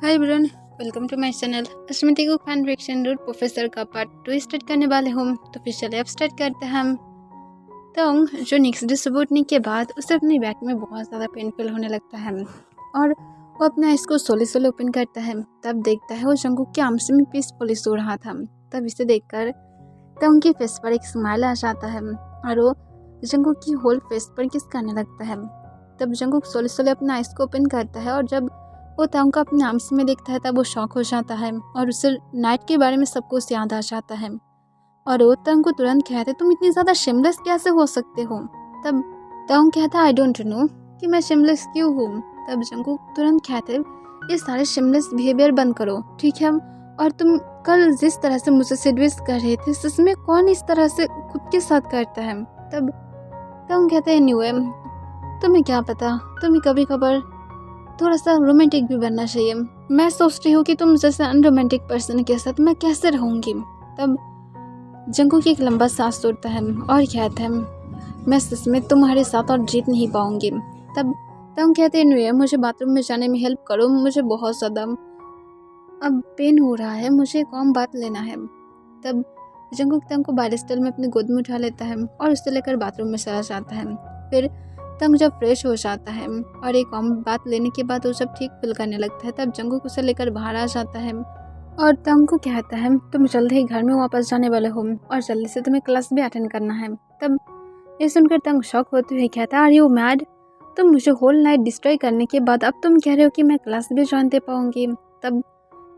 Hi everyone, welcome to my channel. Ashmita को fan reaction root professor का part 2 start करने वाले हूँ। तो फिर चलिए अब स्टार्ट करते हैं हम। तो जो नेक्स्ट डे सुबह उठने के बाद उसे अपने बैक में बहुत ज़्यादा पेनफुल होने लगता है और वो अपने आइस को सोले सोले ओपन करता है। तब देखता है वो जंगकुक के आर्म्स में पीसफुली सो रहा था। तब इसे देखकर तंग के फेस पर एक स्माइल आ जाता है और वो जंगकुक की होल फेस पर किस करने लगता है। तब जंगकुक सोले सोले अपना आइस को ओपन करता है और जब वो तंग को अपने आर्म्स में देखता है तब वो शॉक हो जाता है और उसे नाइट के बारे में सब कुछ याद आ जाता है। और वो तंग को तुरंत कहते तुम इतनी ज़्यादा शिमलेस कैसे हो सकते हो। तब तंग कहता आई डोंट नो कि मैं शिमलेस क्यों हूँ। तब जंगकुक तुरंत कहते ये सारे शिमलेस बिहेवियर बंद करो, ठीक है। और तुम कल जिस तरह से मुझसे सेडविस कर रहे थे सच में कौन इस तरह से खुद के साथ करता है। तब तंग कहते हैं एनीवे तुम्हें क्या पता, तुम्हें कभी कभार थोड़ा सा रोमांटिक भी बनना चाहिए। मैं सोचती हूँ कि तुम जैसे अनरोमांटिक पर्सन के साथ मैं कैसे रहूँगी। तब जंगकुक एक लंबा सांस छोड़ता है और कहता है मैं सच में तुम्हारे साथ और जीत नहीं पाऊंगी। तब तंग कहते हैं मुझे बाथरूम में जाने में हेल्प करो, मुझे बहुत ज़्यादा अब पेन हो रहा है, मुझे एक और बात लेना है। तब जंगकुक तंग को बारिस्टल में अपनी गोद में उठा लेता है और उसे लेकर बाथरूम में चला जाता है। फिर तंग जब फ्रेश हो जाता है और एक और बात लेने के बाद वो सब ठीक फील करने लगता है तब जंगकुक उसे लेकर बाहर आ जाता है और तंग को कहता है तुम जल्दी ही घर में वापस जाने वाले हो और जल्दी से तुम्हें क्लास भी अटेंड करना है। तब ये सुनकर तंग शॉक होते हुए कहता है आर यू मैड, तुम मुझे होल नाइट डिस्ट्रॉय करने के बाद अब तुम कह रहे हो कि मैं क्लास भी ज्वाइन दे पाऊंगी। तब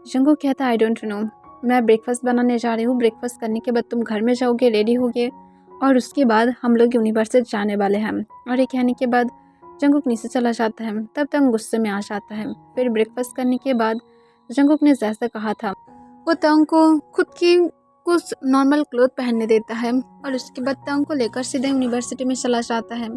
जंगकुक कहता है आई डोंट नो, मैं ब्रेकफास्ट बनाने जा रही हूँ, ब्रेकफास्ट करने के बाद तुम घर में जाओगे, रेडी होगे और उसके बाद हम लोग यूनिवर्सिटी जाने वाले हैं। और ये कहने के बाद जंगकुक नीचे चला जाता है। तब तंग गुस्से में आ जाता है। फिर ब्रेकफास्ट करने के बाद जंगकुक ने जैसा कहा था वो तंग को खुद की कुछ नॉर्मल क्लोथ पहनने देता है और उसके बाद तंग को लेकर सीधे यूनिवर्सिटी में चला जाता है।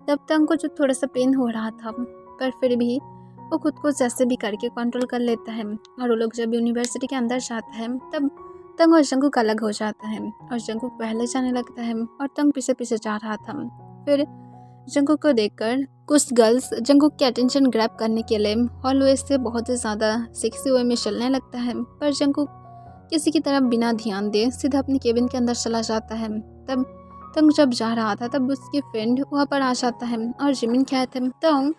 तब तंग को जो थोड़ा सा पेन हो रहा था पर फिर भी वो खुद को जैसे भी करके कंट्रोल कर लेता है और वो लोग जब यूनिवर्सिटी के अंदर जाता है तब तंग और जंगकुक अलग हो जाता है और जंगकुक पहले जाने लगता है और तंग पीछे पीछे जा रहा था। फिर जंगकुक को देखकर कुछ गर्ल्स जंगकुक के अटेंशन ग्रैब करने के लिए हॉलवे से बहुत ही ज़्यादा सेक्सी वे में चलने लगता है पर जंगकुक किसी की तरफ बिना ध्यान दे सीधा अपनी केबिन के अंदर चला जाता है। तब तंग जब जा रहा था तब उसकी फ्रेंड वहाँ पर आ जाता है और जिमिन कहते हैं तंग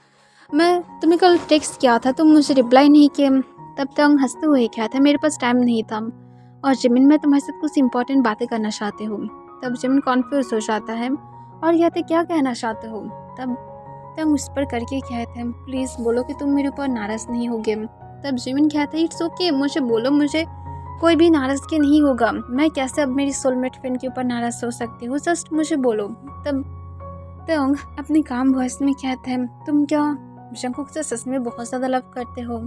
मैं तुम्हें कल टेक्स्ट किया था, तुम मुझे रिप्लाई नहीं किए। तब तंग हंसते हुए कहता है मेरे पास टाइम नहीं था और जिमिन मैं तुम्हारे साथ कुछ इंपॉर्टेंट बातें करना चाहती हूँ। तब जिमिन कॉन्फ्यूज हो जाता है और कहते क्या कहना चाहते हो। तब तंग उस पर करके कहते हैं प्लीज़ बोलो कि तुम मेरे ऊपर नाराज़ नहीं होगे। तब जिमिन कहता है इट्स ओके, मुझे बोलो, मुझे कोई भी नाराज़ के नहीं होगा, मैं कैसे अब मेरी सोलमेट फ्रेंड के ऊपर नाराज़ हो सकती हूँ, जस्ट मुझे बोलो। तब तंग अपनी काम वॉइस में कहते हैं तुम क्या जंगकुक से सच में बहुत ज़्यादा लव करते हो,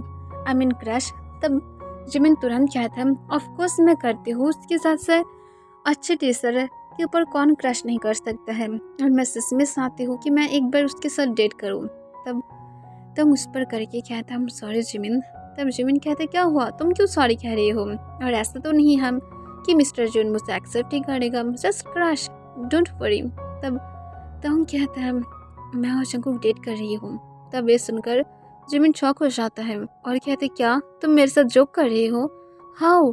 आई मीन क्रश। तब जिमिन तुरंत कहता है ऑफ कोर्स मैं करती हूँ, उसके साथ से अच्छे टीचर के ऊपर कौन क्रश नहीं कर सकता है और मैं सच में चाहती हूँ कि मैं एक बार उसके साथ डेट करूँ। तब उस पर करके कहता हम सॉरी जिमिन। तब जिमिन कहते क्या हुआ, तुम क्यों सॉरी कह रही हो, और ऐसा तो नहीं हम कि मिस्टर जून मुझसे एक्सेप्ट ही करेगा, जस्ट क्रश, डोंट वरी। तब तंग कहता है मैं और जंगकुक डेट कर रही हूँ। तब ये सुनकर जिमिन शॉक हो जाता है और कहते क्या तुम मेरे साथ जोक कर रही हो, हाउ,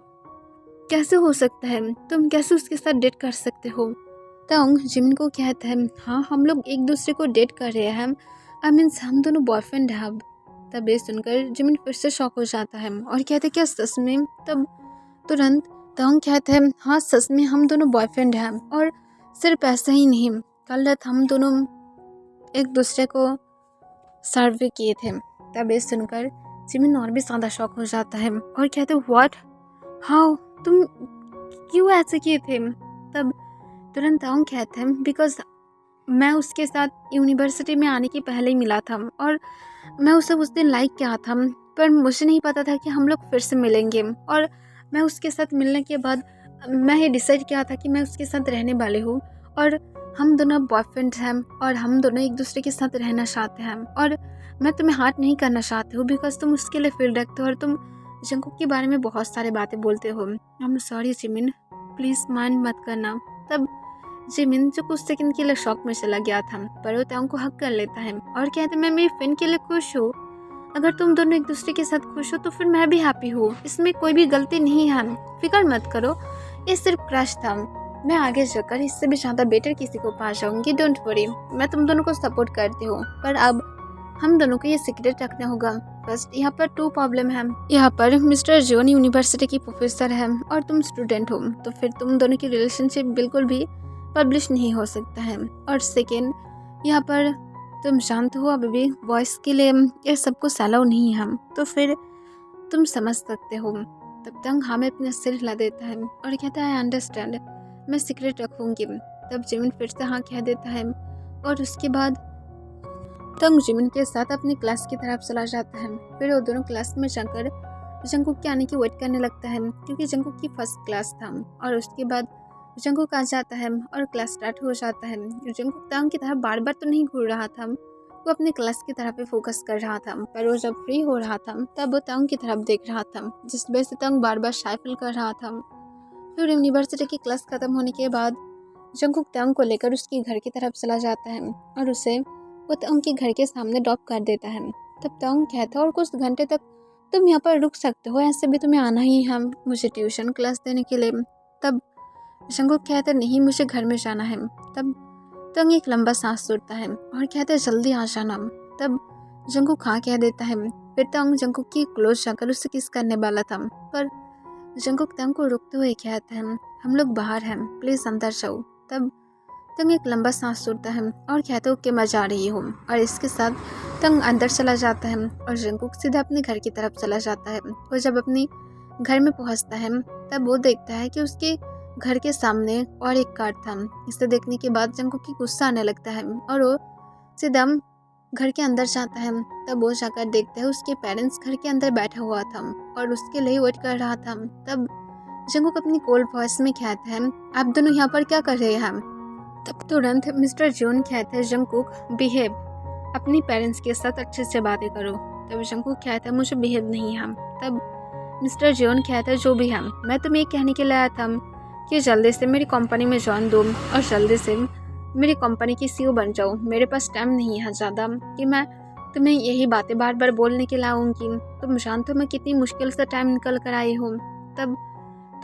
कैसे हो सकता है, तुम कैसे उसके साथ डेट कर सकते हो। तंग जिमिन को कहता है हाँ हम लोग एक दूसरे को डेट कर रहे हैं, आई मीन हम दोनों बॉयफ्रेंड हैं अब। तब ये सुनकर जिमिन फिर से शॉक हो जाता है और कहते क्या सच में। तब तुरंत तंग कहते हैं हाँ सच में हम दोनों बॉयफ्रेंड हैं और सिर्फ ऐसा ही नहीं, कल रात हम दोनों एक दूसरे को सर्व भी किए थे। तब ये सुनकर जिमिन और भी ज़्यादा शॉक हो जाता है और कहते व्हाट, हाउ, तुम क्यों ऐसे किए थे। तब तुरंत तंग कहते हैं बिकॉज मैं उसके साथ यूनिवर्सिटी में आने के पहले ही मिला था और मैं उसे उस दिन लाइक किया था पर मुझे नहीं पता था कि हम लोग फिर से मिलेंगे और मैं उसके साथ मिलने के बाद मैं ये डिसाइड किया था कि मैं उसके साथ रहने वाली हूँ और हम दोनों बॉयफ्रेंड हैं और हम दोनों एक दूसरे के साथ रहना चाहते हैं और मैं तुम्हें हार्ट नहीं करना चाहती हूँ बिकॉज तुम उसके लिए फील रखते हो और तुम जंगकुक के बारे में बहुत सारी बातें बोलते हो। I am sorry Jimin, please mind मत करना। तब जिमिन जो कुछ सेकंड के लिए शॉक में चला गया था पर वो तंग को हक कर लेता है और कहते मैं मेरी फ्रेंड के लिए खुश हूँ, अगर तुम दोनों एक दूसरे के साथ खुश हो तो फिर मैं भी हैप्पी हूँ, इसमें कोई भी गलती नहीं है। फिक्र मत करो, ये सिर्फ क्रश था। मैं आगे चलकर इससे भी ज़्यादा बेटर किसी को पा जाऊंगी, डोंट वरी। मैं तुम दोनों को सपोर्ट करती हूँ, पर अब हम दोनों को ये सीक्रेट रखना होगा। फर्स्ट, यहाँ पर 2 प्रॉब्लम है। यहाँ पर मिस्टर जॉन यूनिवर्सिटी की प्रोफेसर है और तुम स्टूडेंट हो, तो फिर तुम दोनों की रिलेशनशिप बिल्कुल भी पब्लिश नहीं हो सकता है। और सेकेंड, यहाँ पर तुम शांत हो, अभी भी वॉइस के लिए ये सब कुछ अलाउ नहीं है, तो फिर तुम समझ सकते हो। तब तक हमें अपना सिर हिला देता है और कहता है अंडरस्टैंड, मैं सीक्रेट रखूंगी। तब जिमिन फिर से हाँ कह देता है और उसके बाद तंग जिमिन के साथ अपनी क्लास की तरफ चला जाता है। फिर वो दोनों क्लास में जाकर जंगकुक के आने की वेट करने लगता है, क्योंकि जंगकुक की फर्स्ट क्लास था। और उसके बाद जंगकुक आ जाता है और क्लास स्टार्ट हो जाता है। जंगकुक तंग की तरफ बार बार तो नहीं घूर रहा था, वो अपने क्लास की तरफ पे फोकस कर रहा था, पर वो जब फ्री हो रहा था तब वो तंग की तरफ देख रहा था, जिस वजह से तंग बार बार शाय फील कर रहा था। फिर यूनिवर्सिटी की क्लास खत्म होने के बाद जंगकुक तंग को लेकर उसके घर की तरफ चला जाता है और उसे वो तंग के घर के सामने ड्रॉप कर देता है। तब तंग कहता है और कुछ घंटे तक तुम यहाँ पर रुक सकते हो, ऐसे भी तुम्हें आना ही है मुझे ट्यूशन क्लास देने के लिए। तब जंगकुक कहता है नहीं, मुझे घर में जाना है। तब तंग एक लंबा सांस छोड़ता है और कहता है जल्दी आ जाना। तब जंगकुक हाँ कह देता है। फिर तंग जंगकुक की क्लोज जाकर उससे किस करने वाला था, पर जंगकुक तंग को रुकते हुए कहता है हम लोग बाहर हैं, प्लीज अंदर जाओ। तब तंग एक लंबा सांस छोड़ता है और कहता है कि मैं जा रही हूँ, और इसके साथ तंग अंदर चला जाता है और जंगकुक सीधा अपने घर की तरफ चला जाता है। और जब अपने घर में पहुँचता है तब वो देखता है कि उसके घर के सामने और एक कार था। इसे देखने के बाद जंगकुक की गुस्सा आने लगता है और वो सीधा घर के अंदर जाता है। तब वो जाकर देखता है उसके पेरेंट्स घर के अंदर बैठा हुआ था और उसके लिए वेट कर रहा था। तब जंगकुक अपनी कोल्ड वॉइस में कहता है आप दोनों यहाँ पर क्या कर रहे हैं। तब तुरंत मिस्टर जॉन कहता है जंगकुक बिहेव, अपनी पेरेंट्स के साथ अच्छे से बातें करो। तब जंगकुक कहता है मुझे बिहेव नहीं है। तब मिस्टर जॉन कहता है जो भी है, मैं तुम्हें कहने के लिए आया था कि जल्दी से मेरी कंपनी में ज्वाइन दो और जल्दी से मेरी कंपनी की सीईओ बन जाओ। मेरे पास टाइम नहीं है ज़्यादा कि मैं तुम्हें यही बातें बार बार बोलने के लिए आऊँगी। तुम जानते हो मैं कितनी मुश्किल से टाइम निकल कर आई हूँ। तब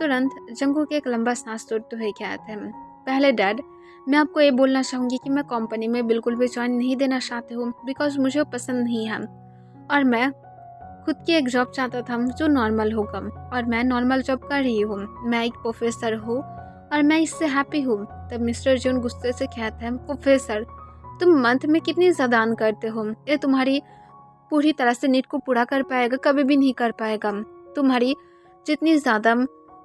तुरंत जंगकुक एक लंबा सांस छोड़ते हुए कहते हैं पहले डैड, मैं आपको ये बोलना चाहूँगी कि मैं कंपनी में बिल्कुल भी ज्वाइन नहीं देना चाहती हूँ, बिकॉज मुझे वो पसंद नहीं है और मैं खुद की एक जॉब चाहता था जो नॉर्मल होगा, और मैं नॉर्मल जॉब कर रही हूँ। मैं एक प्रोफेसर हूँ और मैं इससे हैप्पी हूँ। तब मिस्टर जॉन गुस्से से कहते हैं प्रोफेसर, तुम मंथ में कितनी ज़्यादा अर्न करते हो, ये तुम्हारी पूरी तरह से नीड को पूरा कर पाएगा, कभी भी नहीं कर पाएगा। तुम्हारी जितनी ज़्यादा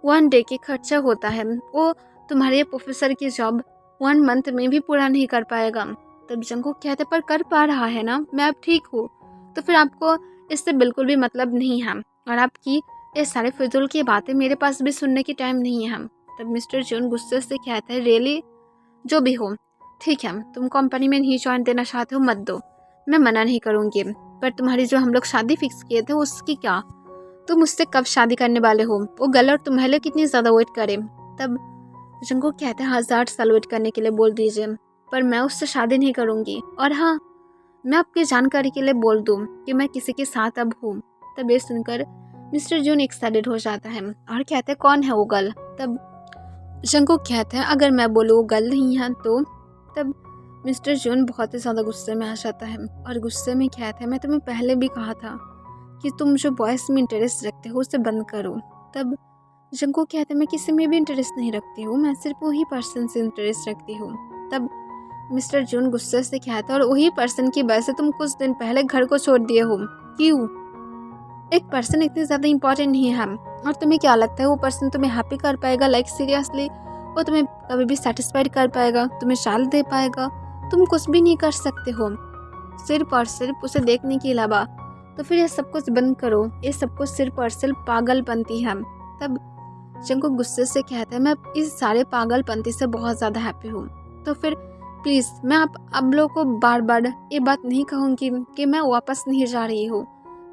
1 डे की खर्चा होता है वो तुम्हारे प्रोफेसर की जॉब 1 मंथ में भी पूरा नहीं कर पाएगा। तब जंगकुक कहते पर कर पा रहा है ना, मैं अब ठीक हूँ, तो फिर आपको इससे बिल्कुल भी मतलब नहीं है और आपकी ये सारे फिजूल की बातें मेरे पास भी सुनने की टाइम नहीं है। तब मिस्टर जॉन गुस्से से कहता है रियली, जो भी हो ठीक है, तुम कंपनी में नहीं ज्वाइन देना चाहते हो मत दो, मैं मना नहीं करूँगी, पर तुम्हारी जो हम लोग शादी फिक्स किए थे उसकी क्या, तुम मुझसे कब शादी करने वाले हो, वो गर्ल और तुम्हारे लिए कितनी ज़्यादा वेट करे। तब जंगकुक कहते हैं 1000 साल वेट करने के लिए बोल दीजिए, पर मैं उससे शादी नहीं करूँगी। और हाँ, मैं आपकी जानकारी के लिए बोल दूँ कि मैं किसी के साथ अब हूँ। तब ये सुनकर मिस्टर जॉन एक्साइटेड हो जाता है और कहते हैं कौन है वो गर्ल। तब जंगकुक कहते हैं अगर मैं बोलूँ वो गर्ल नहीं है तो। तब मिस्टर जॉन बहुत ही ज़्यादा गुस्से में आ जाता है और गुस्से में कहते हैं मैं तुम्हें पहले भी कहा था कि तुम जो बॉयज़ में इंटरेस्ट रखते हो उसे बंद करो। तब जंगकुक कहते हैं मैं किसी में भी इंटरेस्ट नहीं रखती हूँ, मैं सिर्फ वही पर्सन से इंटरेस्ट रखती हूँ। तब मिस्टर जॉन गुस्से से कहता है और वही पर्सन की वजह से तुम कुछ दिन पहले घर को छोड़ दिए हो, क्यों? एक पर्सन इतनी ज़्यादा इंपॉर्टेंट नहीं है और तुम्हें क्या लगता है वो पर्सन तुम्हें हैप्पी कर पाएगा? लाइक सीरियसली, वो तुम्हें कभी भी सेटिस्फाइड कर पाएगा, तुम्हें चाल दे पाएगा? तुम कुछ भी नहीं कर सकते हो सिर्फ और सिर्फ उसे देखने के अलावा। तो फिर ये सब कुछ बंद करो, ये सब कुछ सिर्फ और सिर्फ पागलपंती है। तब जंगकुक गुस्से से कहता है मैं इस सारे पागलपंती से बहुत ज़्यादा हैप्पी हूँ। तो फिर प्लीज़ मैं आप लोगों को बार बार ये बात नहीं कहूँगी कि मैं वापस नहीं जा रही हूँ।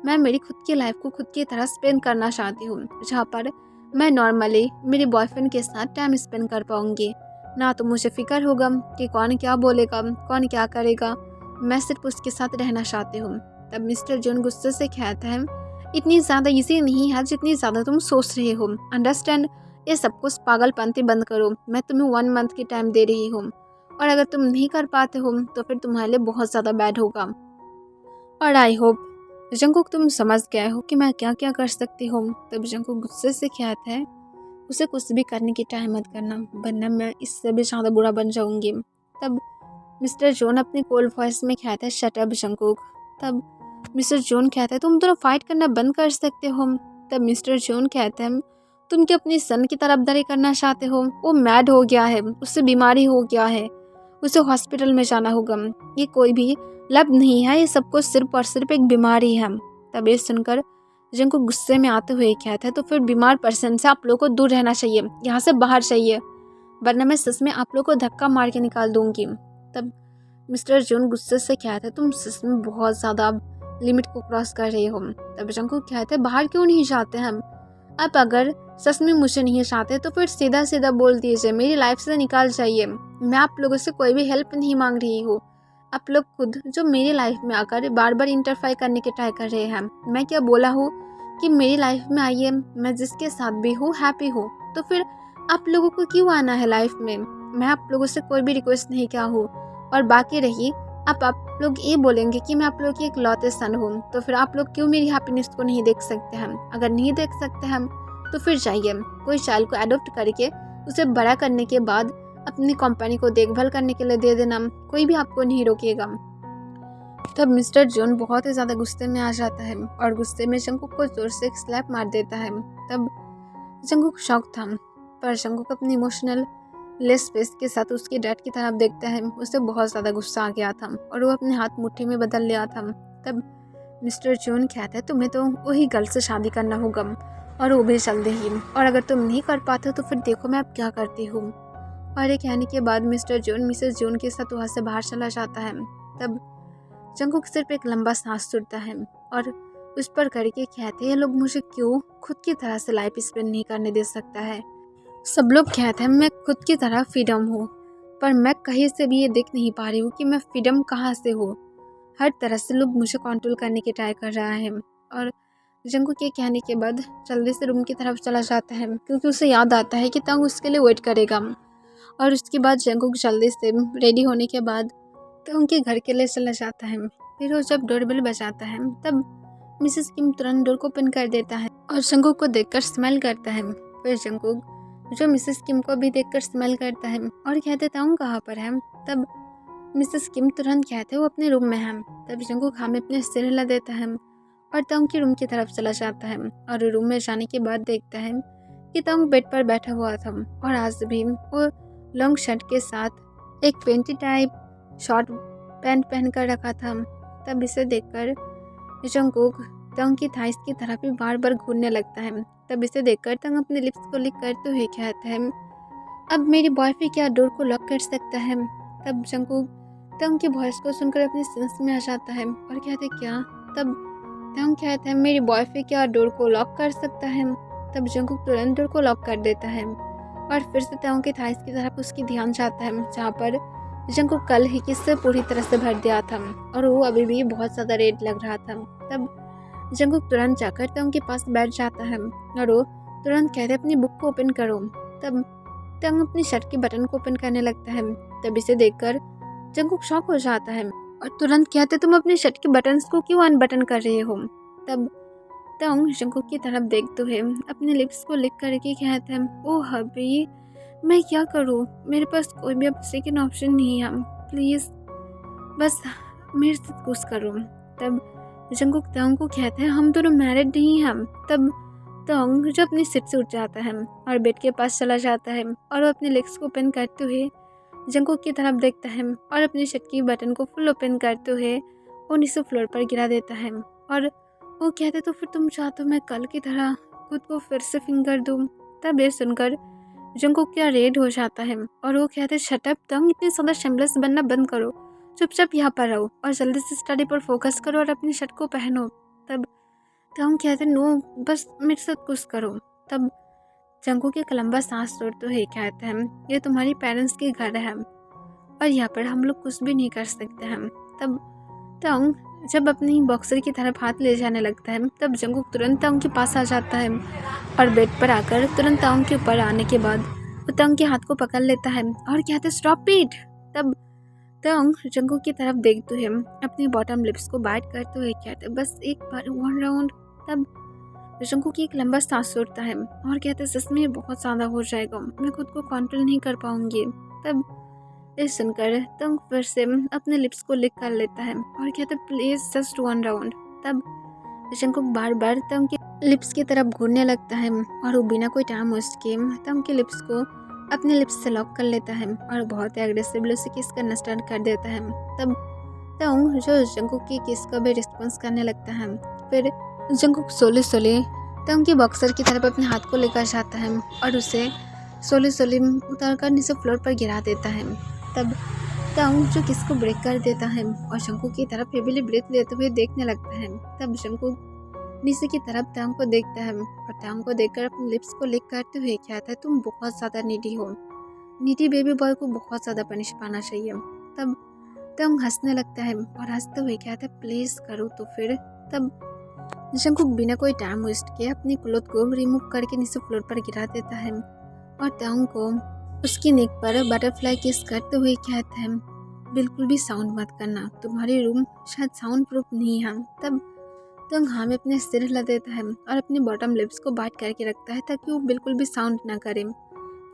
मैं मेरी खुद की लाइफ को खुद की तरह स्पेंड करना चाहती हूँ, जहाँ पर मैं नॉर्मली मेरे बॉयफ्रेंड के साथ टाइम स्पेंड कर पाऊँगी। ना तो मुझे फिक्र होगा कि कौन क्या बोलेगा, कौन क्या करेगा, मैं सिर्फ उसके साथ रहना चाहती हूँ। तब मिस्टर जॉन गुस्से से कहता है, इतनी ज़्यादा इजी नहीं है जितनी ज़्यादा तुम सोच रहे हो। अंडरस्टैंड, ये सब कुछ पागलपंती बंद करो। मैं तुम्हें 1 मंथ की टाइम दे रही हूँ, और अगर तुम नहीं कर पाते हो तो फिर तुम्हारे लिए बहुत ज़्यादा बैड होगा। और आई होप जंगकुक तुम समझ गए हो कि मैं क्या क्या कर सकती हूँ। तब जंगकुक गुस्से से कहता है, उसे कुछ भी करने की ट्राई मत करना, वरना मैं इससे भी ज़्यादा बुरा बन जाऊंगी। तब मिस्टर जॉन अपने कोल्ड वॉइस में कहता है, शट अप जंगकुक। तब मिस्टर जॉन कहता है, तुम दोनों फाइट करना बंद कर सकते हो। तब मिस्टर जॉन कहते हैं, तुम क्या अपनी सन की तरफदारी करना चाहते हो? वो मैड हो गया है, उससे बीमारी हो गया है, उसे हॉस्पिटल में जाना होगा। ये कोई भी लब नहीं है, ये सब कुछ सिर्फ और सिर्फ एक बीमारी है। तब ये सुनकर जिनको गुस्से में आते हुए कहता है, तो फिर बीमार पर्सन से आप लोगों को दूर रहना चाहिए, यहाँ से बाहर चाहिए, वरना मैं सच में आप लोगों को धक्का मार के निकाल दूंगी। तब मिस्टर जॉन गुस्से से कहता है, तुम सच में बहुत ज़्यादा लिमिट को क्रॉस कर रहे हो। तब जंगकुक कहते हैं, बाहर क्यों नहीं जाते हम? आप अगर सच में मुझे नहीं चाहते तो फिर सीधा सीधा बोल दीजिए, मेरी लाइफ से निकाल जाइए। मैं आप लोगों से कोई भी हेल्प नहीं मांग रही हूँ। आप लोग खुद जो मेरी लाइफ में आकर बार बार इंटरफेयर करने की ट्राई कर रहे हैं। मैं क्या बोला हूँ कि मेरी लाइफ में आइए, मैं जिसके साथ भी हूँ हैप्पी हूँ, तो फिर आप लोगों को क्यों आना है लाइफ में? मैं आप लोगों से कोई भी रिक्वेस्ट नहीं किया हूँ। और बाकी रही आप लोग ये बोलेंगे कि मैं आप लोग की एक लौते सन हूँ, तो फिर आप लोग क्यों मेरी हैप्पीनेस को नहीं देख सकते हम? अगर नहीं देख सकते हम तो फिर जाइए कोई चाइल्ड को अडॉप्ट करके उसे बड़ा करने के बाद अपनी कंपनी को देखभाल करने के लिए दे देना, कोई भी आपको नहीं रोकेगा। तब मिस्टर जॉन बहुत ही ज़्यादा गुस्से में आ जाता है और गुस्से में जंगकुक को जोर से एक स्लैप मार देता है। तब जंगकुक शॉक था, पर जंगकुक अपनी इमोशनल लेस फेस के साथ उसकी डैड की तरफ देखता है। उसे बहुत ज़्यादा गुस्सा आ गया था और वो अपने हाथ मुट्ठी में बदल लिया था। तब मिस्टर जॉन कहता है, तुम्हें तो वही गर्ल से शादी करना होगा, और वो भी जल्दी ही, और अगर तुम नहीं कर पाते हो तो फिर देखो मैं अब क्या करती हूँ। और ये कहने के बाद मिस्टर जॉन मिसेस जॉन के साथ वहाँ से बाहर चला जाता है। तब जंगकुक सिर्फ एक लंबा सांस छोड़ता है और उस पर करके कहते हैं, लोग मुझे क्यों खुद की तरह से लाइफ स्पेंड नहीं करने दे सकता है? सब लोग कहते हैं मैं खुद की तरह फ्रीडम हूँ, पर मैं कहीं से भी ये देख नहीं पा रही हूँ कि मैं फ्रीडम कहाँ से हूँ। हर तरह से लोग मुझे कंट्रोल करने की ट्राई कर रहा है। और जंगकुक के कहने के बाद जल्दी से रूम की तरफ चला जाता है, क्योंकि उसे याद आता है कि तंग उसके लिए वेट करेगा। और उसके बाद जंगकुक जल्दी से रेडी होने के बाद तो उनके घर के लिए चला जाता है। फिर वो जब डोरबेल बजाता है तब मिसेस किम तुरंत डोर को ओपन कर देता है और जंगकुक को देखकर स्मेल करता है। फिर जंगकुक जो मिसेस किम को भी देखकर स्मेल करता है और कहते ताऊं कहाँ पर है। तब मिसेस किम तुरंत कहते वो अपने रूम में है। तब जंगकुक हाँ में अपने सिर हिला देता है और ताऊं की रूम की तरफ चला जाता है। और रूम में जाने के बाद देखता है कि ताऊं बेड पर बैठा हुआ था और आज भी वो लॉन्ग शर्ट के साथ एक पेंटी टाइप शॉर्ट पैंट पहन कर रखा था। तब इसे देखकर जंगकुक तंग की थाइस की तरफ भी बार बार घूरने लगता है। तब इसे देखकर तंग अपने लिप्स को लिक करते हुए कहता है, अब मेरी बॉयफ्रेंड क्या डोर को लॉक कर सकता है? तब जंगकुक तंग की वॉइस को सुनकर अपने सेंस में आ जाता है और कहते क्या? तब तंग कहता है, मेरी बॉयफ्रेंड क्या डोर को लॉक कर सकता है? तब जंगकुक तुरंत डोर को लॉक कर देता है और फिर से तंग की थाइस की तरफ उसकी ध्यान जाता है, जहाँ पर जंगकुक कल ही किससे पूरी तरह से भर दिया था और वो अभी भी बहुत ज़्यादा रेड लग रहा था। तब जंगकुक तुरंत जाकर तंग के पास बैठ जाता है और वो तुरंत कहते अपनी बुक को ओपन करो। तब तंग अपनी शर्ट के बटन को ओपन करने लगता है। तब इसे देखकर जंगकुक शॉक हो जाता है और तुरंत कहते तुम अपने शर्ट के बटन्स को क्यों अनबटन कर रहे हो? तब तंग जंगकुक की तरफ देखते हुए अपने लिप्स को लिक करके कहते हैं, ओह हबी मैं क्या करूँ, मेरे पास कोई भी अब सेकेंड ऑप्शन नहीं है, प्लीज़ बस मेरे साथ कुछ करो। तब जंगकुक तंग को कहते हैं, हम दोनों मैरिड नहीं हैं। तब तंग जो अपनी सीट से उठ जाता है और बेड के पास चला जाता है और वो अपने लेग्स को ओपन करते हुए जंगकुक की तरफ देखता है और अपनी शर्ट की बटन को फुल ओपन करते हुए वो नीचे फ्लोर पर गिरा देता है। और वो कहते तो फिर तुम चाहते हो मैं कल की तरह खुद को फिर से फिंगर दूँ? तब ये सुनकर जंगकुक क्या रेड हो जाता है और वो कहते शट अप तंग, इतनी ज़्यादा शेमलेस बनना बंद करो, चुपचाप यहाँ पर रहो और जल्दी से स्टडी पर फोकस करो और अपनी शर्ट को पहनो। तब तंग कहते नो बस मेरे साथ कुछ करो। तब जंगकुक एक लंबा सांस छोड़ते हुए कहते हैं, ये तुम्हारी पेरेंट्स के घर है और यहाँ पर हम लोग कुछ भी नहीं कर सकते हैं। तब तंग जब अपनी बॉक्सर की तरफ हाथ ले जाने लगता है तब जंगकुक तुरंत तंग के पास आ जाता है और बेड पर आकर तुरंत तंग के ऊपर आने के बाद वो तंग के हाथ को पकड़ लेता है और कहते हैं स्टॉप इट। तब तंग जंगकुक की तरफ देखते हुए अपनी बॉटम लिप्स को बाइट करते हुए कहते हैं बस एक बार वन राउंड। तब जंगकुक एक लंबा सांस छोड़ता है और कहते हैं सच में ये बहुत ज़्यादा हो जाएगा, मैं खुद को कंट्रोल नहीं कर पाऊंगी। तब ये सुनकर तंग फिर से अपने लिप्स को लिक कर लेता है और कहते प्लीज जस्ट वन राउंड। तब जंगकुक बार बार तंग के लिप्स की तरफ घूरने लगता है और वो बिना कोई टाइम वेस्ट किए तंग के लिप्स को अपने लिप्स से लॉक कर लेता है और बहुत ही एग्रेसिवली उसे किस करना स्टार्ट कर देता है। तब तंग जो जंगकुक की किस का भी रिस्पॉन्स करने लगता है। फिर जंगकुक सोले सोले तंग की बॉक्सर की तरफ अपने हाथ को लेकर जाता है और उसे सोले सोले उतार कर नीचे फ्लोर पर गिरा देता है। तब तंग जो किस को ब्रेक कर देता है और जंगकुक की तरफ हेवीली ब्रेथ लेते हुए देखने लगता है। तब जंगकुक नीचे की तरफ तंग को देखता है और तंग को देखकर अपने लिप्स को लिक करते हुए कहता है तुम बहुत ज़्यादा नीडी हो, नीडी बेबी बॉय को बहुत ज़्यादा पनिश पाना चाहिए। तब तंग हंसने लगता है और हंसते हुए कहता है प्लीज़ करो तो फिर। तब जंगकुक बिना कोई टाइम वेस्ट किए अपनी क्लोथ को रिमूव करके नीचे फ्लोर पर गिरा देता है और तंग को उसकी नेक पर बटरफ्लाई किस करते हुए कहता है बिल्कुल भी साउंड मत करना, तुम्हारी रूम शायद साउंड प्रूफ नहीं है। तब तंग हाँ में अपने सिर हिला देता है और अपने बॉटम लिप्स को बाइट करके रखता है ताकि वो बिल्कुल भी साउंड ना करे।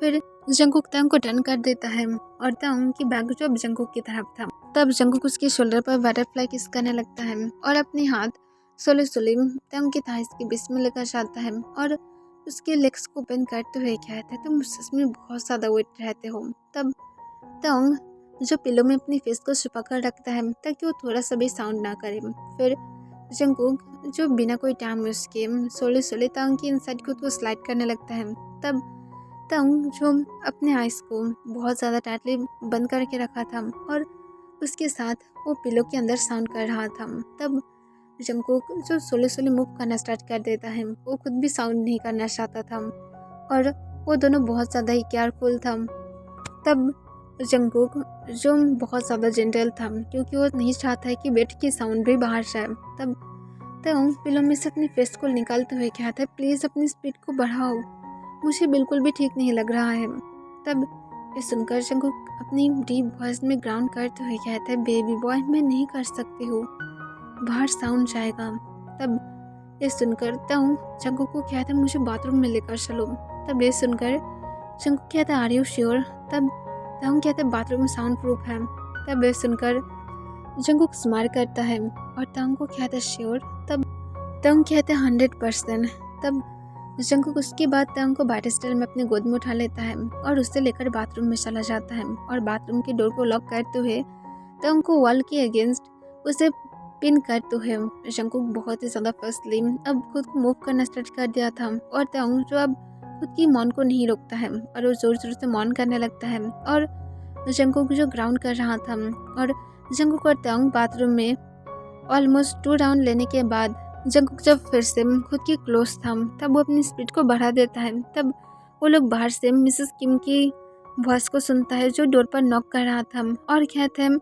फिर जंगकुक तंग को टर्न कर देता है और तंग की बैग जो अब जंगकुक की तरफ था। तब जंगकुक उसके शोल्डर पर बटरफ्लाई किस करने लगता है और अपने हाथ सोले सोले तंग की थाइस के बीच में लेकर जाता है और उसके लेग्स को ओपन करते हुए कहता है तुम सच में बहुत ज़्यादा वेट रहते हो। तब तंग जो पिलो में अपनी फेस को छुपा कर रखता है ताकि वो थोड़ा सा भी साउंड ना करे। फिर जंगकुक जो बिना कोई टाइम वेस्ट किए सोले सोले तंग की इनसाइड खुद को स्लाइड करने लगता है। तब तंग जो अपने आइज़ को बहुत ज़्यादा टाइटली बंद करके रखा था और उसके साथ वो पिलो के अंदर साउंड कर रहा था। तब जंगकुक जो सोले सोले मूव करना स्टार्ट कर देता है, वो खुद भी साउंड नहीं करना चाहता था और वो दोनों बहुत ज़्यादा ही केयरफुल था। तब जंगकुक जो बहुत ज़्यादा जेंटल था क्योंकि वो नहीं चाहता है कि बेड की साउंड भी बाहर जाए। तब तंग पिलो में से अपनी फेस को निकालते हुए कहता है प्लीज़ अपनी स्पीड को बढ़ाओ, मुझे बिल्कुल भी ठीक नहीं लग रहा है। तब ये सुनकर जंगकुक अपनी डीप वॉइस में ग्राउंड करते हुए कहता है बेबी बॉय मैं नहीं कर सकती हूँ, बाहर साउंड जाएगा। तब ये सुनकर तंग जंगकुक को कहता है मुझे बाथरूम में लेकर चलो। तब ये सुनकर जंगकुक कहता है आर यू श्योर। तब तंग कहता है बाथरूम साउंड प्रूफ है। तब ये सुनकर जंगकुक स्माइल करता है और तंग को कहता है श्योर। तब तंग कहते हैं 100%। तब जंगकुक उसके बाद तंग को बैटस्टर में अपने गोद में उठा लेता है और उससे लेकर बाथरूम में चला जाता है और बाथरूम की डोर को लॉक करते हुए तंग को वॉल के अगेंस्ट उसे पिन करते हुए जंगकुक बहुत ही ज़्यादा फर्स्टली अब खुद को मूव करना स्टार्ट कर दिया था और तंग जो अब खुद की मौन को नहीं रोकता है और वो ज़ोर ज़ोर से मौन करने लगता है और जंगकुक जो ग्राउंड कर रहा था और जंगकुक और तंग बाथरूम में ऑलमोस्ट 2 राउंड लेने के बाद जंगकुक जब फिर से खुद की क्लोज था तब वो अपनी स्पीड को बढ़ा देता है। तब वो लोग बाहर से मिसेस किम की वॉइस को सुनता है जो डोर पर नॉक कर रहा था और कहते हैं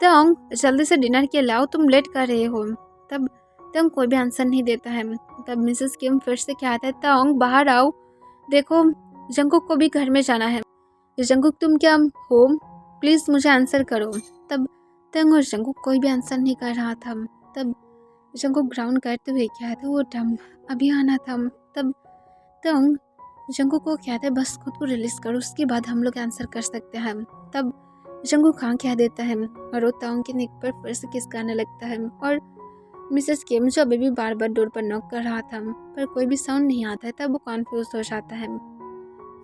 तंग जल्दी से डिनर के लाओ, तुम लेट कर रहे हो। तब तंग कोई भी आंसर नहीं देता है। तब मिसेस किम फिर से कहता है तंग बाहर आओ, देखो जंगकुक को भी घर में जाना है, जंगकुक तुम क्या हो, प्लीज़ मुझे आंसर करो। तब तंग और जंगकुक कोई भी आंसर नहीं कर रहा था। तब जंगकुक ग्राउंड करते हुए कहते वो डम अभी आना था। तब तंग जंगकुक को कहते बस खुद को रिलीज करो, उसके बाद हम लोग आंसर कर सकते हैं। तब जंगकुक हाँ कह देता है और वो तंग के नेक पर फिर से किस करने लगता है और मिसेस किम जो अभी भी बार बार डोर पर नॉक कर रहा था पर कोई भी साउंड नहीं आता है तब वो कॉन्फ्यूज हो जाता है।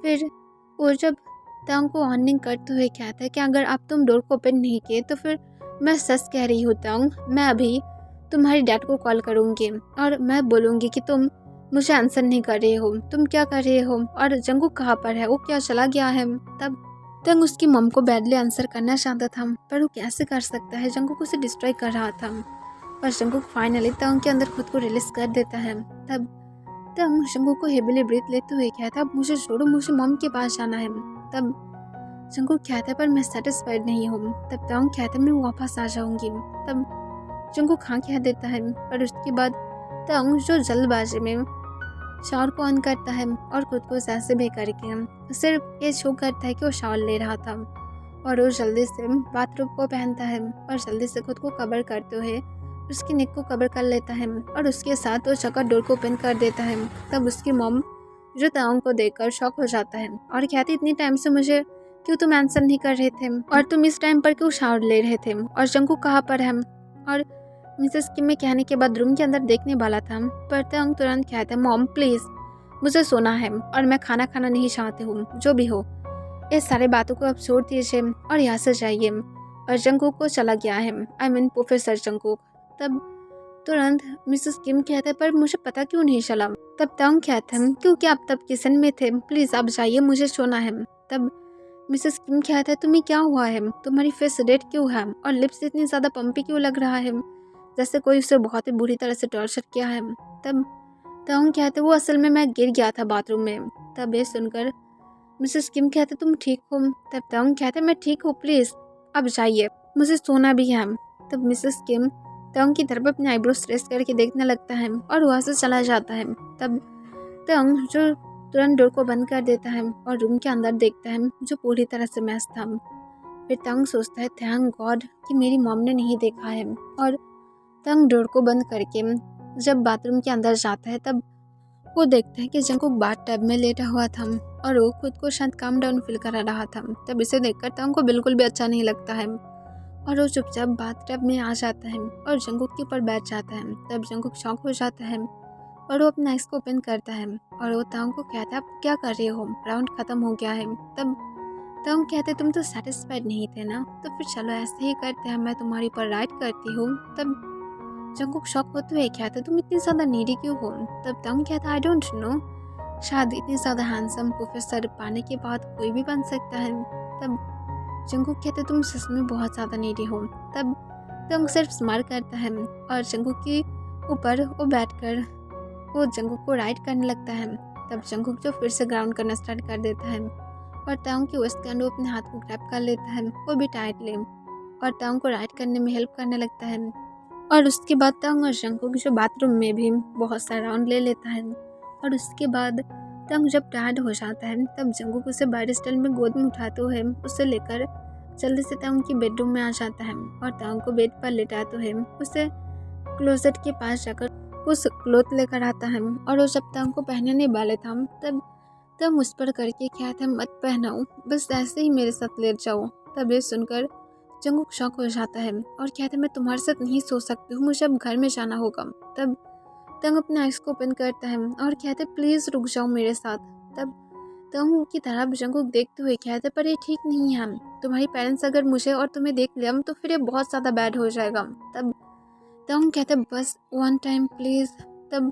फिर वो जब तंग को वार्निंग करते हुए कहता है कि अगर आप तुम डोर को ओपन नहीं किए तो फिर मैं सच कह रही हूँ तंग, मैं अभी तुम्हारी डैड को कॉल करूँगी और मैं बोलूँगी कि तुम मुझे आंसर नहीं कर रहे हो, तुम क्या कर रहे हो और जंगकुक कहाँ पर है, वो क्या चला गया है। तब तंग उसकी मम को बैडली आंसर करना चाहता था पर वो कैसे कर सकता है, जंगकुक उसे डिस्ट्रॉय कर रहा था और जंगकुक फाइनली तंग के अंदर खुद को रिलीज कर देता है। तब तंग जंगकुक को हेवीली ब्रीथ लेते हुए कहता अब मुझे छोड़ो, मुझे मम के पास जाना है। तब जंगकुक कहता है पर मैं सेटिस्फाइड नहीं हूँ। तब तंग कहता मैं वापस आ जाऊँगी। तब जंगकुक हाँ कह देता है। और उसके बाद तंग जो जल्दबाजी में शावर को ऑन करता है और खुद को जैसे भी करके सिर्फ ये शो करता है कि वो शावर ले रहा था, और वो जल्दी से बाथरूम को पहनता है और जल्दी से खुद को कवर करते हुए उसकी नेक को कवर कर लेता है और उसके साथ वो चक्कर डोर को ओपन कर देता है। तब उसकी मॉम जो तांग को देखकर शॉक हो जाता है और कहती, इतनी टाइम से मुझे क्यों तुम आंसर नहीं कर रहे थे और तुम इस टाइम पर क्यों शावर ले रहे थे और जंगकुक कहाँ पर है। और मिसेस किम में कहने के बाद रूम के अंदर देखने वाला था, पर तंग तुरंत कहता है, मॉम प्लीज़ मुझे सोना है और मैं खाना खाना नहीं चाहती हूँ, जो भी हो इस सारे बातों को अब छोड़ दीजिए और यहाँ से जाइए। और जंगकुक को चला गया है, आई मीन प्रोफेसर जंगकुक। तब तुरंत मिसेस किम कहते हैं, पर मुझे पता क्यों नहीं चला। तब तंग कहते हैं, क्योंकि आप तब किचन में थे, प्लीज़ आप जाइए, मुझे सोना है। तब मिसेस किम कहते हैं, तुम्हें क्या हुआ है, तुम्हारी फेस रेड क्यों है और लिप्स इतनी ज़्यादा पंपी क्यों लग रहा है, जैसे कोई उसे बहुत ही बुरी तरह से टॉर्चर किया है। तब तंग कहते, वो असल में मैं गिर गया था बाथरूम में। तब ये सुनकर मिसेस किम कहते, तुम ठीक हो। तब तंग कहते, मैं ठीक हूँ, प्लीज़ अब जाइए, मुझे सोना भी है। तब मिसेस किम तंग की तरफ अपने आईब्रो स्ट्रेस करके देखने लगता है और वहाँ से चला जाता है। तब तंग जो तुरंत डोर को बंद कर देता है और रूम के अंदर देखता है जो पूरी तरह से मैस था। फिर तंग सोचता है, थैंक गॉड कि मेरी मॉम ने नहीं देखा है। और तंग डोर को बंद करके जब बाथरूम के अंदर जाता है तब वो देखता है कि जंगकुक बाथटब में लेटा हुआ था और वो खुद को शायद काम डाउन फील करा रहा था। तब इसे देखकर तंग को बिल्कुल भी अच्छा नहीं लगता है और वो चुपचाप बाथटब में आ जाता है और जंगकुक के ऊपर बैठ जाता है। तब जंगकुक शॉक हो जाता है और वो अपने आइस को ओपन करता है और वो तंग को कहता है, आप क्या कर रहे हो, राउंड खत्म हो गया है। तब तंग कहते, तुम तो सेटिस्फाइड नहीं थे ना, तो फिर चलो ऐसे ही करते हैं, मैं तुम्हारी ऊपर राइड करती हूँ। तब जंगकुक शॉक होते हुए कहता, तुम इतनी ज़्यादा नीडी क्यों हो। तब तंग कहता, आई डोंट नो, शायद इतनी ज़्यादा हैंडसम प्रोफेसर पाने के बाद कोई भी बन सकता है। तब जंगकुक कहते, तुम सच में बहुत ज़्यादा नीडी हो। तब तंग सिर्फ स्माइल करता है और जंगकुक के ऊपर वो बैठकर वो जंगकुक को राइड करने लगता है। तब जंगकुक जो फिर से ग्राउंड करना स्टार्ट कर देता है और तंग की वेस्ट कैंड अपने हाथ को ग्रैब कर लेता है, वो भी टाइटली, और तंग को राइड करने में हेल्प करने लगता है। और उसके बाद तंग और जंगकुक जो बाथरूम में भी बहुत सारा राउंड ले लेता है। और उसके बाद तंग जब टायर्ड हो जाता है तब जंगकुक उसे बाहरी स्टाइल में गोद में उठाते हुए उसे लेकर जल्दी से तंग की बेडरूम में आ जाता है और तंग को बेड पर लेटाते हुए उसे क्लोजेट के पास जाकर कुछ क्लोथ लेकर आता है। और वो जब तंग को पहनने वाले था तब तंग उस पर करके कहता है, मत पहनाओ, बस ऐसे ही मेरे साथ लेट जाओ। तब ये सुनकर जंगकुक शॉक हो जाता है और कहता है, मैं तुम्हारे साथ नहीं सो सकती हूँ, मुझे अब घर में जाना होगा। तब तंग अपने आइस को ओपन करता है और कहते, प्लीज़ रुक जाओ मेरे साथ। तब तंग की तरफ जंगकुक देखते हुए कहते, पर ये ठीक नहीं है, तुम्हारी पेरेंट्स अगर मुझे और तुम्हें देख लिया तो फिर ये बहुत ज़्यादा बैड हो जाएगा। तब तंग कहते, बस वन टाइम प्लीज़। तब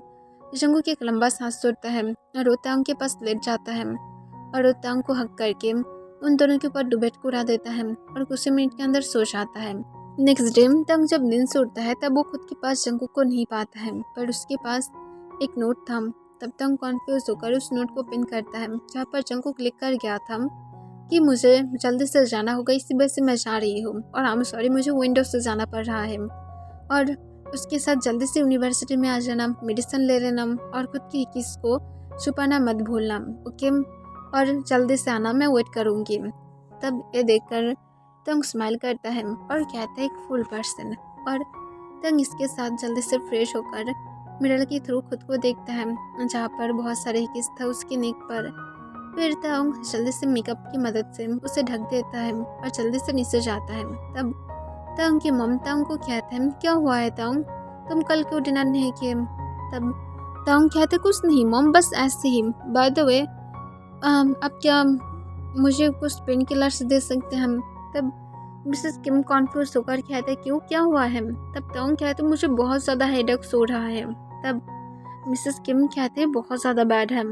जंगकुक एक लंबा सांस छोड़ता है और वो तंग के पास लेट जाता है और वो तंग को हक करके उन दोनों के ऊपर दुबेट को उड़ा देता है और कुछ मिनट के अंदर सो जाता है। नेक्स्ट डे तंग जब नींद से उठता है तब वो खुद के पास जंगकुक को नहीं पाता है, पर उसके पास एक नोट था। तब तंग कॉन्फ्यूज होकर उस नोट को पिन करता है जहाँ पर जंगकुक लिख कर गया था कि मुझे जल्दी से जाना होगा, इसी वजह से मैं जा रही हूँ और आई एम सॉरी, मुझे विंडो से जाना पड़ रहा है। और उसके साथ जल्दी से यूनिवर्सिटी में आ जाना, मेडिसिन ले लेना और खुद की किस को छुपाना मत भूलना, ओके, और जल्दी से आना, मैं वेट करूँगी। तब ये देखकर तंग स्माइल करता है और कहता है, एक फुल पर्सन। और तंग इसके साथ जल्दी से फ्रेश होकर मिरर के थ्रू खुद को देखता है जहाँ पर बहुत सारे किस था उसकी नेक पर। फिर तंग जल्दी से मेकअप की मदद से उसे ढक देता है और जल्दी से नीचे जाता है। तब तंग की मम तंग को कहते हैं, क्या हुआ है तंग, तुम कल क्यों डिनर नहीं किए। तब तंग कहते, कुछ नहीं मम, बस ऐसे ही। बाय द वे अब क्या मुझे कुछ पेन किलर्स दे सकते हैं। तब मिसेस किम कॉन्फ्यूज होकर कहते, क्यों, क्या हुआ है। तब तंग कहते, मुझे बहुत ज़्यादा हेडेक हो रहा है। तब मिसेस किम कहते, बहुत ज़्यादा बैड है,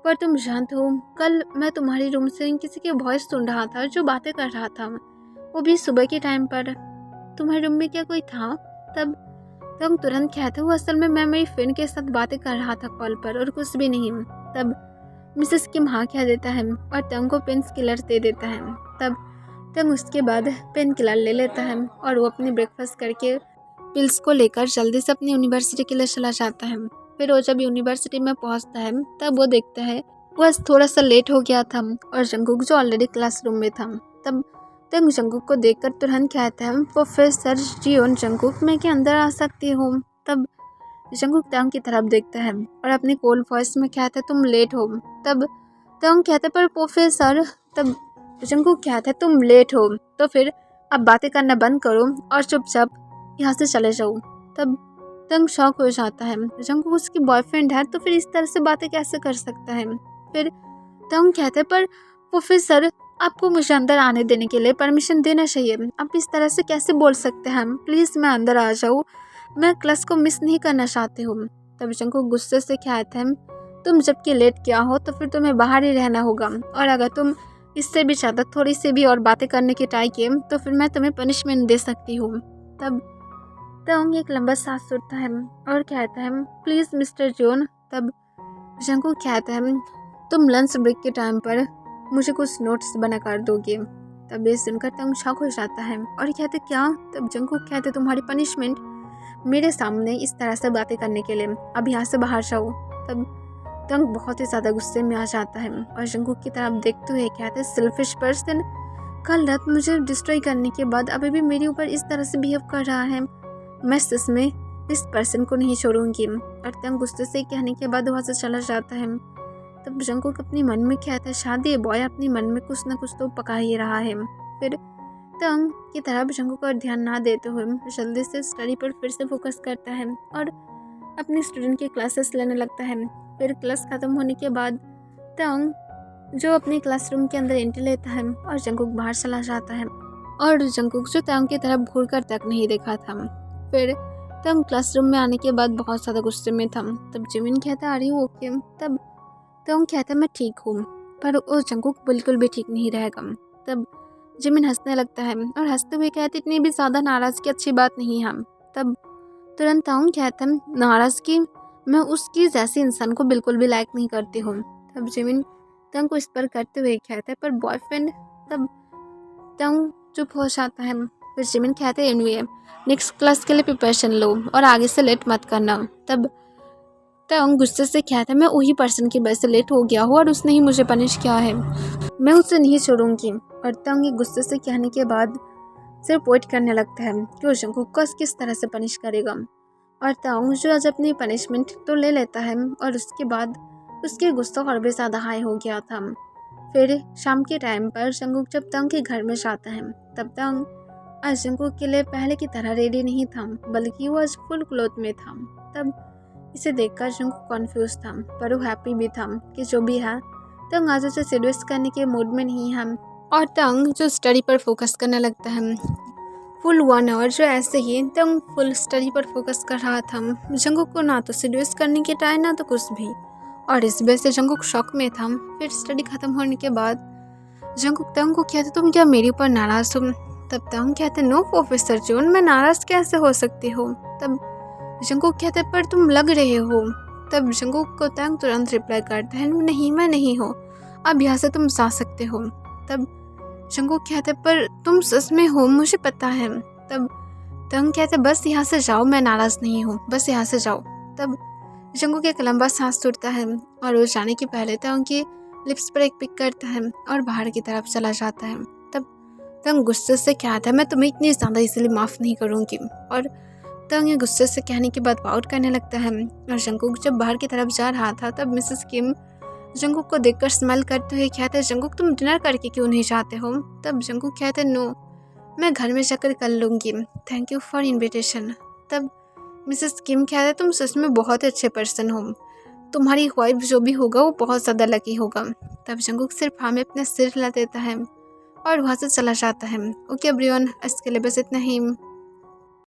पर तुम जानते हो कल मैं तुम्हारे रूम से किसी की वॉइस सुन रहा था जो बातें कर रहा था, वो भी सुबह के टाइम पर। तुम्हारे रूम में क्या कोई था। तब तंग तुरंत कहते, वो असल में मैं मेरी फ्रेंड के साथ बातें कर रहा था कॉल पर और कुछ भी नहीं। तब मिसेस किम हाँ कह देता है और तंग को पेन किलर दे देता है। तब तंग उसके बाद पेन किलर ले लेता है और वो अपनी ब्रेकफास्ट करके पिल्स को लेकर जल्दी से अपनी यूनिवर्सिटी के लिए चला जाता है। फिर वो जब यूनिवर्सिटी में पहुंचता है तब वो देखता है वह थोड़ा सा लेट हो गया था और जंगकुक जो ऑलरेडी क्लासरूम में था। तब तंग जंगकुक को देखकर तुरंत कहता है, प्रोफेसर जियोन जंगकुक, मैं क्या अंदर आ सकती हूँ? तब जंगकुक तंग की तरफ देखता है और अपनी कोल्ड वॉइस में कहता है, तुम लेट हो। तब तंग कहता है, पर प्रोफेसर। तब जंगकुक कहता है, तुम लेट हो तो फिर अब बातें करना बंद करो और चुपचाप यहाँ से चले जाओ। तब तंग शॉक हो जाता है, जंगकुक उसकी बॉयफ्रेंड है तो फिर इस तरह से बातें कैसे कर सकता है? फिर तंग कहते हैं, पर प्रोफेसर आपको मुझे अंदर आने देने के लिए परमिशन देना चाहिए, आप इस तरह से कैसे बोल सकते हैं? प्लीज़ मैं अंदर आ जाऊँ, मैं क्लास को मिस नहीं करना चाहती हूँ। तब जंगकुक गुस्से से कहते हैं, तुम जबकि लेट किया हो तो फिर तुम्हें बाहर ही रहना होगा, और अगर तुम इससे भी ज़्यादा थोड़ी सी भी और बातें करने की ट्राई किए तो फिर मैं तुम्हें पनिशमेंट दे सकती हूँ। तब तंग एक लंबा सांस सुनता है और कहता है, प्लीज़ मिस्टर जोन। तब जंगकुक कहता है, तुम लंच ब्रेक के टाइम पर मुझे कुछ नोट्स बना कर दोगे। तब ये सुनकर तंग शॉक हो जाता है और कहते, क्या? तब जंगकुक कहते, तुम्हारी पनिशमेंट मेरे सामने इस तरह से बातें करने के लिए, अब यहाँ से बाहर जाओ। तब तंग बहुत ही ज़्यादा गुस्से में आ जाता है और जंगकुक की तरफ देखते हुए कहते, सेल्फिश पर्सन, कल रात मुझे डिस्ट्रॉय करने के बाद अभी भी मेरे ऊपर इस तरह से बिहेव कर रहा है, मैं सच में इस पर्सन को नहीं छोड़ूंगी। और तंग गुस्से से कहने के बाद वहाँ से चला जाता है। तब जंगकुक अपने मन में कहता है, शादी ये बॉय अपने मन में कुछ न कुछ तो पका ही रहा है। फिर तंग की तरफ जंगकुक पर ध्यान ना देते हुए जल्दी से स्टडी पर फिर से फोकस करता है और अपने स्टूडेंट की क्लासेस लेने लगता है। फिर क्लास ख़त्म होने के बाद तंग जो अपने क्लासरूम के अंदर एंट्री लेता है और जंगकुक बाहर चला जाता है और जंगकुक जो तंग की तरफ घूर कर तक नहीं देखा था। फिर तंग क्लासरूम में आने के बाद बहुत ज़्यादा गुस्से में था। तब जिमिन कहता, आ रही हूँ ओके? तब तंग कहता, मैं ठीक हूँ, पर वो जंगकुक बिल्कुल भी ठीक नहीं रहेगा। तब जिमिन हंसने लगता है और हंसते हुए कहते, इतनी भी ज़्यादा नाराज़गी अच्छी बात नहीं है। तब तुरंत तंग कहता, नाराज़गी? मैं उसकी जैसे इंसान को बिल्कुल भी लाइक नहीं करती हूँ। तब जिमिन तंग को इस पर करते हुए कहता है, पर बॉयफ्रेंड? तब तंग चुप हो जाता है। फिर जिमिन कहते हैं, एनवे नेक्स्ट क्लास के लिए प्रिपरेशन लो और आगे से लेट मत करना। तब तंग गुस्से से कहता है, मैं वही पर्सन की वजह से लेट हो गया हूँ और उसने ही मुझे पनिश किया है, मैं उसे नहीं छोड़ूंगी। और तंग गुस्से से कहने के बाद सिर्फ वेट करने लगता है कि वो जंगकुक को किस तरह से पनिश करेगा। और तंग जो आज अपनी पनिशमेंट तो ले लेता है और उसके बाद उसके गुस्सा और भी ज़्यादा हाई हो गया था। फिर शाम के टाइम पर जंगकुक जब तंग के घर में जाता है तब तंग आज जंगकुक के लिए पहले की तरह रेडी नहीं था, बल्कि वो आज फुल क्लोथ में था। तब इसे देखकर जंगकुक कॉन्फ्यूज था, पर वो हैप्पी भी था कि जो भी है तंग आज उसे सीड्यूस करने के मूड में नहीं है। और तंग जो स्टडी पर फोकस करने लगता है फुल 1 आवर, जो ऐसे ही तंग फुल स्टडी पर फोकस कर रहा था। जंगकुक को ना तो सीड्यूस करने की ट्राई ना तो कुछ भी, और इस वजह से जंगकुक शॉक में था। फिर स्टडी खत्म होने के बाद जंगकुक तंग को कहते, तुम क्या मेरे ऊपर नाराज़ हो? तब तंग कहते, नो प्रोफेसर जोन, मैं नाराज़ कैसे हो सकती हो? तब जंगकुक कहते, पर तुम लग रहे हो। तब जंगकुक को तंग तुरंत रिप्लाई करता है, नहीं मैं नहीं हूँ, अब यहाँ से तुम जा सकते हो। तब जंगकुक कहते, पर तुम सच में हो, मुझे पता है। तब तंग कहते, बस यहाँ से जाओ, मैं नाराज़ नहीं हूँ, बस यहाँ से जाओ। तब जंगकुक एक लंबा सांस छोड़ता है और वो जाने के पहले तंग की लिप्स पर एक पिक करता है और बाहर की तरफ चला जाता है। तब तंग गुस्से से कहता है, मैं तुम्हें इतनी ज़्यादा इसलिए माफ़ नहीं करूँगी। और तंग ये गुस्से से कहने के बाद वाउट करने लगता है। और जंगकुक जब बाहर की तरफ जा रहा था तब मिसेस किम जंगकुक को देखकर स्माइल करते हुए कहते हैं, जंगकुक तुम डिनर करके क्यों नहीं जाते हो? तब जंगकुक कहते, नो मैं घर में जाकर कर लूँगी, थैंक यू फॉर इन्विटेशन। तब मिसेस किम कहते, तुम सच में बहुत अच्छे पर्सन हो, तुम्हारी वाइफ जो भी होगा वो बहुत ज़्यादा लकी होगा। तब जंगकुक सिर्फ हाँ में अपना सिर हिला देता है और वहाँ से चला जाता है। ओके एवरीवन, इसके लिए बस इतना ही।